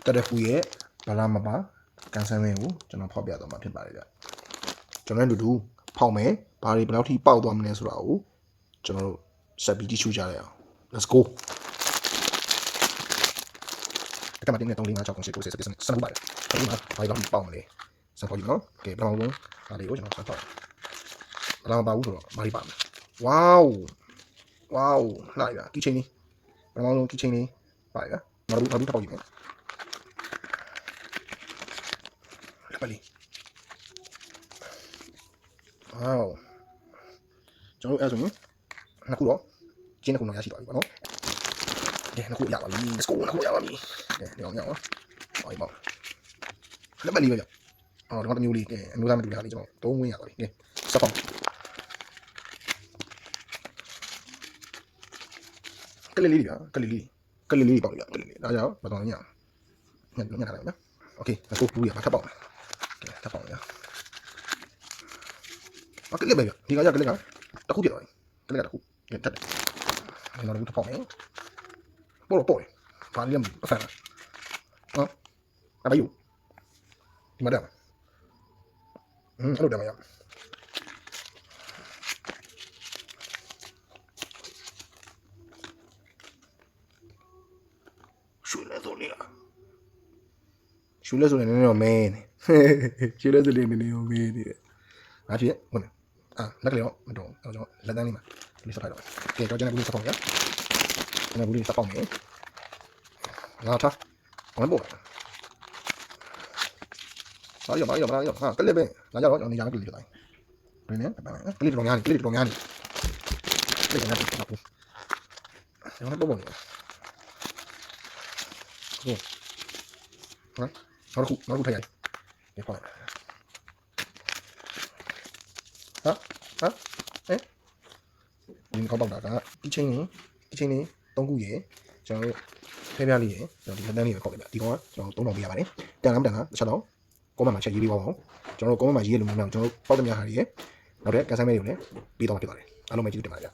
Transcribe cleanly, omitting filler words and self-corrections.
တက်တဲ့ဖူရဲ့ဘာလာမပါကန်ဆယ်မဲကိုကျွန်တော်ဖောက်ပြသွားမှာဖြစ်ပါတယ်ဗျကျွန်တော်တို့ဖောက်မယ်ဘာတွေဘယ်လောက်ထိပေါက်သွားမလဲဆိုတာကိုကျွန်တော်တို့ဆက်ပြီးကြည့်ရှုကြရအောင် let's go ကမ္ဘာတင်နေ3 4 5 6 7 8 9 10 11 12 13ပါတယ်ဒီမှာဘာတွေလောက်ပေါက်မလဲစမ်းဖောက်ကြည့်နော်โอเคပထမဆုံးဒါလေးကိုကျွန်တော်စမ်းဖောက်ဘာလာမပါဘူးဆိုတော့ဘာတွေပါမလဲဝေါလှရတာကီချင်းလေးပထမဆုံးကီချင်းလေးပါတယ်ဗျနောက်တစ်ခုထပ်ပေါက်ကြည့်မယ်ပလီဝေါကျွန်တော်အဲ့ဆိုရင်နှစ်ခုတော့ကျင်းတစ်ခုတော့ရရှိသွားပြီပေါ့နော်ကဲနှစ်ခုရပါပြီ let's go နှစ်ခုရပါပြီကဲဒီအောင်ရအောင်ဟောဒီပေါ့လက်ပလီပဲကြောက်အော်ဒီမှာတစ်မျိုးလေးကဲအမျိုးသားမတူတာလေးကျွန်တော်3ဝင်းရသွားပြီကဲစက်ပေါက်ကလေးလေးပါကလေးလေးပေါ့လေကလေးလေးဒါကြောင့်မတော်ညညထားလိုက်နော်โอเค let's go ဘူးရမှာထပ်ပေါက်မယ်ကဲထပ်ပေါက်ရโอเคလေးပဲဒီကရကလေးကတစ်ခုပြတော့ကလေးကတစ်ခုကဲတက်တယ်နောက်တစ်ခုထပ်ပေါက်မယ်ပေါ်ဘာလဲမဖန်နော်အဘယူဒီမှာတယ်အဲ့လိုတယ်မရရှူလဲဆိုနေနည်းနည်းတော့မဲနေရှူလဲဆိုနေနည်းနည်းတော့မဲနေတယ်အားဖြင့်ဟုတ်တယ်လက်ကလေးတော့မတော်အဲ့တော့လက်တန်းလေးမှာဒီလေးဆက်ထားတော့ကဲတော့ကျွန်တော်ဘူးလေးဆက်ပေါက်ရကျွန်တော်ဘူးလေးဆက်ပေါက်မယ်ငါထားဘာလို့ဘာရောဟာကလေးပဲလာကြတော့ကျွန်တော်နေရာကလေးလိုက်ဘယ်နဲ့ကလေးတော်များနေကလေးတော်များနေကလေးတော်များနေတော့ကျွန်တော်ပုံနေဟုတ်နောက်တစ်ခုထိုင်ရတယ်ဒီခေါက်ဒီခေါက်ပေါက်တာကဒီချင်းနေ3ခုရယ်ကျွန်တော်တို့ဖဲပြားလေးရယ်ကျွန်တော်ဒီလက်တန်းလေးပဲခေါက်လိုက်ပါဒီကောင်ကကျွန်တော်3000ပေးရပါတယ်တန်လားမတန်လားတစ်ချက်တော့comment မှာချက်ရေးပေးပါဦးကျွန်တော်တို့ comment မှာရေးရလို့မရအောင်ကျွန်တော်တို့ပေါက်တဲ့များဟာတွေရယ်နောက်တဲ့ကန်ဆယ်မဲတွေကိုလည်းပေးတော့မှာဖြစ်ပါတယ်အားလုံးပဲကျေးဇူးတင်ပါတယ်